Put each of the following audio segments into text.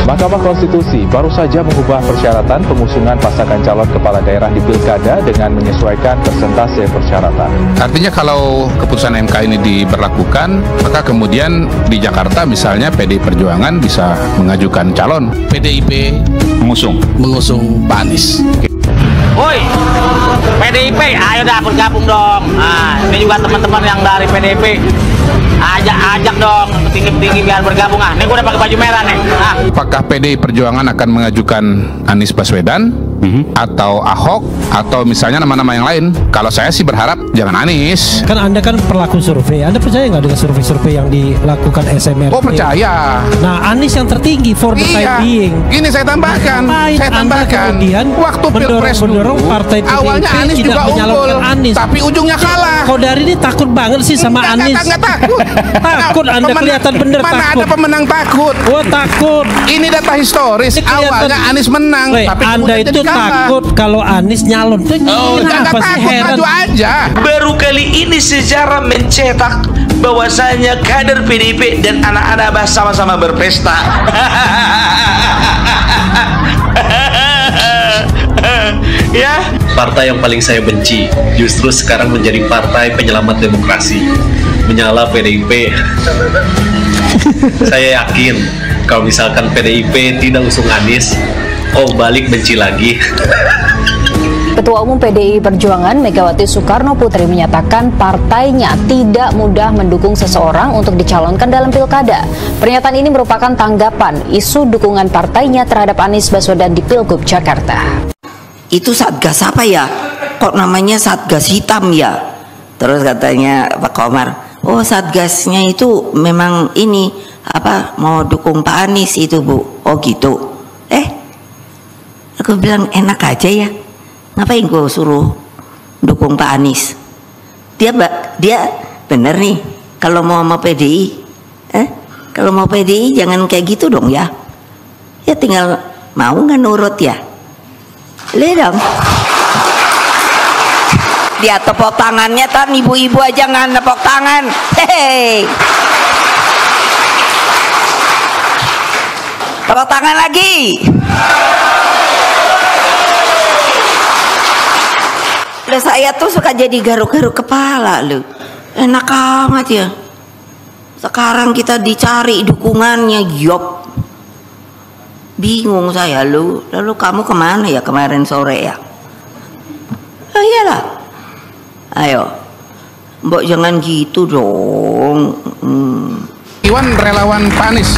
Mahkamah Konstitusi baru saja mengubah persyaratan pengusungan pasangan calon kepala daerah di Pilkada dengan menyesuaikan persentase persyaratan. Artinya kalau keputusan MK ini diberlakukan, maka kemudian di Jakarta misalnya PDI Perjuangan bisa mengajukan calon. PDIP mengusung Pak Anies. Woi, PDIP, ayo dah bergabung dong. Nah, ini juga teman-teman yang dari PDIP. Ajak dong, tinggi-tinggi biar bergabung. Nih gue udah pakai baju merah nih. Apakah PDI Perjuangan akan mengajukan Anies Baswedan atau Ahok atau misalnya nama-nama yang lain? Kalau saya sih berharap jangan Anies. Kan Anda kan pelaku survei. Anda percaya nggak dengan survei-survei yang dilakukan SMRT? Oh, percaya. Nah, Anies yang tertinggi for the time being. Ini saya tambahkan. Waktu Pilpres dulu, partai PDIP awalnya Anies juga unggul, tapi ujungnya kalah. Kau dari ini takut banget sih sama Anies. Nggak takut. Takut Anda kelihatan bener takut. Mana ada pemenang takut? Oh, takut. Ini data historis. Awalnya Anies menang, tapi Anda itu takut kalau Anies nyalon. Oh, jangan takut, maju aja. Baru kali ini sejarah mencetak bahwasanya kader PDIP dan anak-anak Abah sama-sama berpesta. Ya, partai yang paling saya benci justru sekarang menjadi partai penyelamat demokrasi, menyala PDIP. Saya yakin kalau misalkan PDIP tidak usung Anies, balik benci lagi. Ketua Umum PDI Perjuangan Megawati Soekarno Putri menyatakan partainya tidak mudah mendukung seseorang untuk dicalonkan dalam pilkada. Pernyataan ini merupakan tanggapan isu dukungan partainya terhadap Anies Baswedan di Pilgub Jakarta. Itu Satgas apa ya? Kok namanya Satgas hitam ya? Terus katanya Pak Komar, oh Satgasnya itu memang ini apa mau dukung Pak Anies itu Bu. Oh gitu. Aku bilang enak aja ya. Ngapain gue suruh dukung Pak Anies? Dia bener nih kalau mau sama PDI. Kalau mau PDI jangan kayak gitu dong ya. Ya tinggal mau nggak nurut ya. Lihat dong. Dia tepuk tangannya, tan ibu-ibu aja nggak nepok tangan. Hehehe. Tepuk tangan lagi. Udah saya tuh suka jadi garuk-garuk kepala lu. Enak amat ya. Sekarang kita dicari dukungannya, Yop. Bingung saya lu. Lalu kamu kemana ya kemarin sore ya? Oh iyalah. Ayo, Mbok jangan gitu dong. Iwan relawan Pak Anies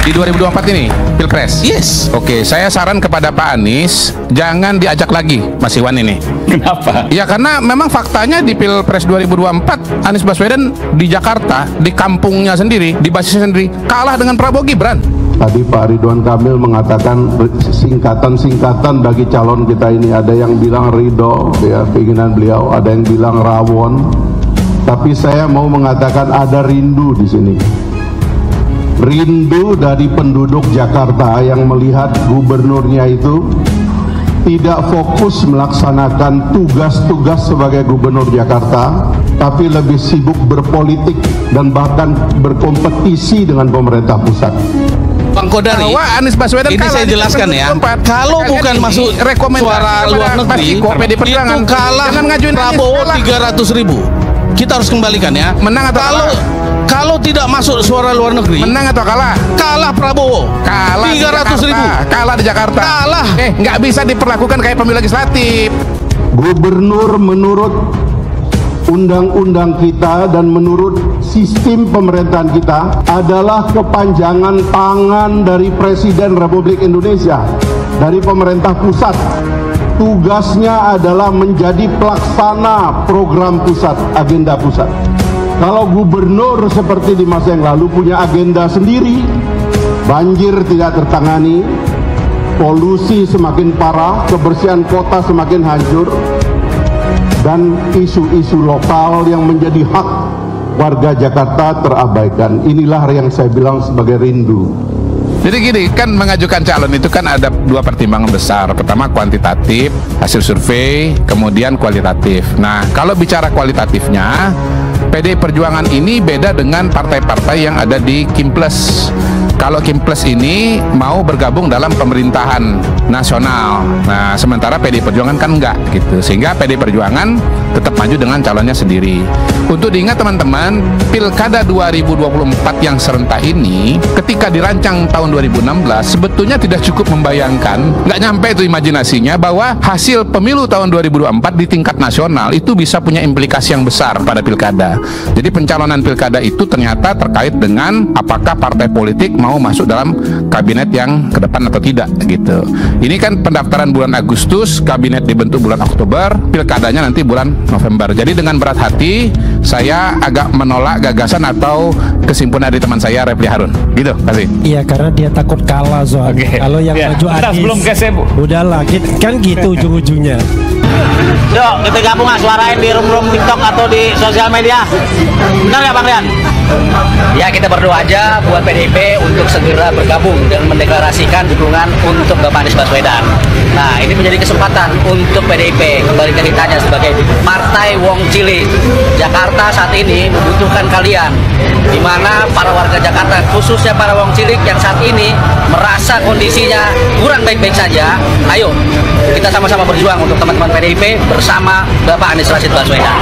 di 2024 ini Pilpres. Yes. Oke, saya saran kepada Pak Anies jangan diajak lagi Mas Iwan ini. Kenapa? Ya karena memang faktanya di Pilpres 2024 Anies Baswedan di Jakarta, di kampungnya sendiri, di basisnya sendiri kalah dengan Prabowo Gibran. Tadi Pak Ridwan Kamil mengatakan singkatan-singkatan bagi calon kita ini. Ada yang bilang ridho, ya keinginan beliau. Ada yang bilang rawon. Tapi saya mau mengatakan ada rindu di sini. Rindu dari penduduk Jakarta yang melihat gubernurnya itu tidak fokus melaksanakan tugas-tugas sebagai gubernur Jakarta, tapi lebih sibuk berpolitik dan bahkan berkompetisi dengan pemerintah pusat. Bang Kodari, Anies Baswedan ini saya jelaskan ya. Kalau bukan masuk suara luar negeri, itu kalah Prabowo 300.000. Kita harus kembalikan ya. Menang atau kalah? Kalau tidak masuk suara luar negeri, menang atau kalah? Kalah Prabowo. Kalah 300.000. Kalah di Jakarta. Kalah. Nggak bisa diperlakukan kayak pemilu legislatif. Gubernur menurut undang-undang kita dan menurut sistem pemerintahan kita adalah kepanjangan tangan dari Presiden Republik Indonesia, dari pemerintah pusat. Tugasnya adalah menjadi pelaksana program pusat, agenda pusat. Kalau gubernur seperti di masa yang lalu punya agenda sendiri, banjir tidak tertangani, polusi semakin parah, kebersihan kota semakin hancur, dan isu-isu lokal yang menjadi hak warga Jakarta terabaikan. Inilah yang saya bilang sebagai rindu. Jadi gini, kan mengajukan calon itu kan ada dua pertimbangan besar. Pertama kuantitatif, hasil survei, kemudian kualitatif. Nah, kalau bicara kualitatifnya, PDI Perjuangan ini beda dengan partai-partai yang ada di Kimples. kalau Kim Plus ini mau bergabung dalam pemerintahan nasional. Nah, sementara PDI Perjuangan kan enggak gitu. Sehingga PDI Perjuangan tetap maju dengan calonnya sendiri. Untuk diingat teman-teman, Pilkada 2024 yang serentak ini ketika dirancang tahun 2016 sebetulnya tidak cukup membayangkan, nggak nyampe itu imajinasinya bahwa hasil pemilu tahun 2024 di tingkat nasional itu bisa punya implikasi yang besar pada pilkada. Jadi pencalonan pilkada itu ternyata terkait dengan apakah partai politik mau masuk dalam kabinet yang ke depan atau tidak gitu. Ini kan pendaftaran bulan Agustus, kabinet dibentuk bulan Oktober, pilkadanya nanti bulan November. Jadi dengan berat hati saya agak menolak gagasan atau kesimpulan dari teman saya Refli Harun. Gitu, kasih. Iya, karena dia takut kalah soalnya. Kalau yang maju Anies. Belum udahlah, kan gitu ujung-ujungnya. Yuk, kita gabung suarain di room TikTok atau di sosial media. Benar ya Bang Rian? Ya, kita berdoa aja buat PDIP untuk segera bergabung dan mendeklarasikan dukungan untuk Bapak Anies Baswedan. Nah, ini menjadi kesempatan untuk PDIP kembali ke hitanya sebagai Partai Wong Cilik. Jakarta saat ini membutuhkan kalian, di mana para warga Jakarta, khususnya para Wong Cilik yang saat ini merasa kondisinya kurang baik-baik saja. Ayo, kita sama-sama berjuang untuk teman-teman PDIP bersama Bapak Anies Rashid Baswedan.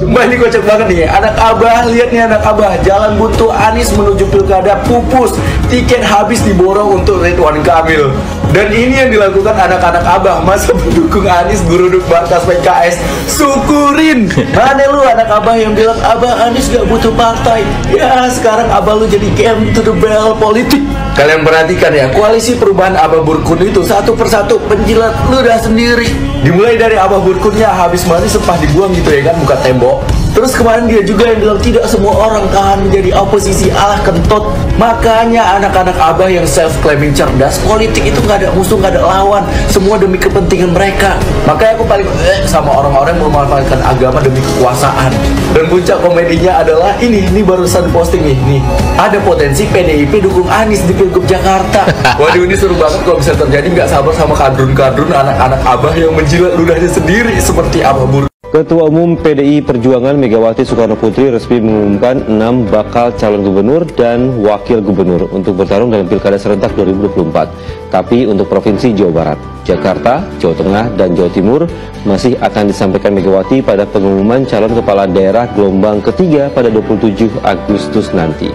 Mbak, ini kocak banget nih. Anak abah, lihat nih anak abah. Jalan buntu Anies menuju pilkada pupus. Tiket habis diborong untuk Ridwan Kamil. Dan ini yang dilakukan anak-anak abah. Masa pendukung Anies geruduk markas PKS. Syukurin. Mana lu anak abah yang bilang abah Anies gak butuh partai. Ya sekarang abah lu jadi game to the bell politik. Kalian perhatikan ya, koalisi perubahan Abah Burkun itu satu persatu penjilat ludah sendiri. Dimulai dari Abah Burkunnya habis mati sepah dibuang gitu ya kan, muka tembok. Terus kemarin dia juga yang bilang tidak semua orang tahan menjadi oposisi, alah kentot. Makanya anak-anak abah yang self-claiming cerdas, politik itu nggak ada musuh, nggak ada lawan, semua demi kepentingan mereka. Makanya aku paling sama orang-orang yang memanfaatkan agama demi kekuasaan. Dan puncak komedinya adalah ini barusan posting nih. Ada potensi PDIP dukung Anies di Pilgub Jakarta. Waduh, ini seru banget kalau bisa terjadi. Nggak sabar sama kadrun-kadrun anak-anak abah yang menjilat ludahnya sendiri seperti Abah Burkun. Ketua Umum PDI Perjuangan Megawati Soekarno Putri resmi mengumumkan 6 bakal calon gubernur dan wakil gubernur untuk bertarung dalam Pilkada serentak 2024. Tapi untuk Provinsi Jawa Barat, Jakarta, Jawa Tengah, dan Jawa Timur masih akan disampaikan Megawati pada pengumuman calon kepala daerah gelombang ketiga pada 27 Agustus nanti.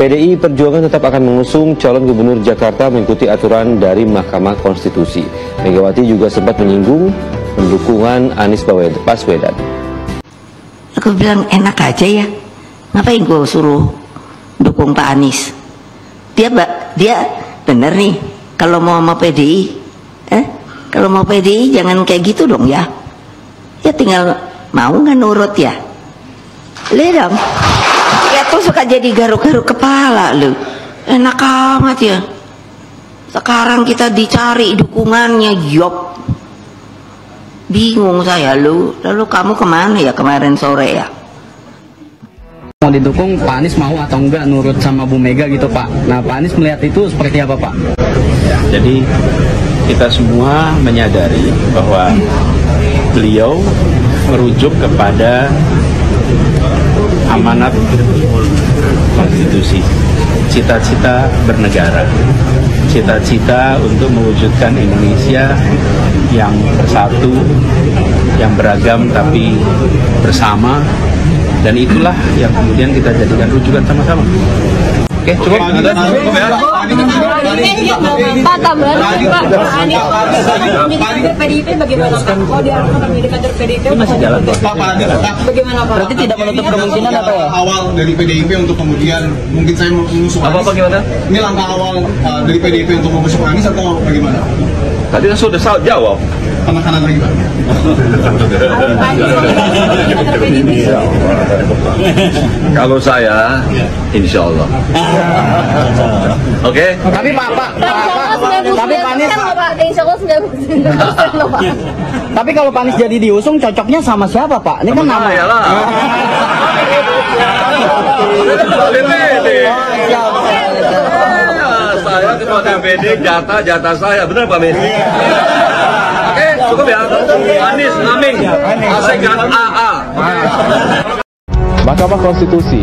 PDI Perjuangan tetap akan mengusung calon gubernur Jakarta mengikuti aturan dari Mahkamah Konstitusi. Megawati juga sempat menyinggung pendukungan Anies Baswedan. Aku bilang enak aja ya, ngapain gue suruh dukung Pak Anies? Dia bener nih, kalau mau PDI, kalau mau PDI jangan kayak gitu dong ya. Ya tinggal mau nggak nurut ya. Lihat dong, ya tuh suka jadi garuk-garuk kepala lu. Enak amat ya. Sekarang kita dicari dukungannya, yop. Bingung saya lu. Lalu kamu kemana ya kemarin sore ya? Mau didukung Pak Anies mau atau enggak nurut sama Bu Mega gitu Pak. Nah Pak Anies melihat itu seperti apa Pak? Jadi kita semua menyadari bahwa beliau merujuk kepada amanat konstitusi, cita-cita bernegara, cita-cita untuk mewujudkan Indonesia yang bersatu, yang beragam tapi bersama, dan itulah yang kemudian kita jadikan rujukan sama-sama. Oke, cukup. Pak, tambahan Pak, Anies PDIP bagaimana Pak? Kalau diarahkan menjadi kader PDIP masih jalan. Bagaimana Pak? Berarti tidak menutup kemungkinan apa ya? Awal dari PDIP untuk kemudian mungkin saya mengusung Anies. Apa gimana? Ini langkah awal dari PDIP untuk mengusung Anies atau bagaimana? Tadi kan sudah jawab. Penekanan lagi Pak. Kalau saya, insya Allah. Oke. Tapi Pak Anies, tapi kalau Pak Anies jadi diusung, cocoknya sama siapa Pak? Ini kan nama. Saya ketua DPD, jatah saya, benar Pak Messi? Oke, cukup ya. Anies, Aming, Asegan AA. Mahkamah Konstitusi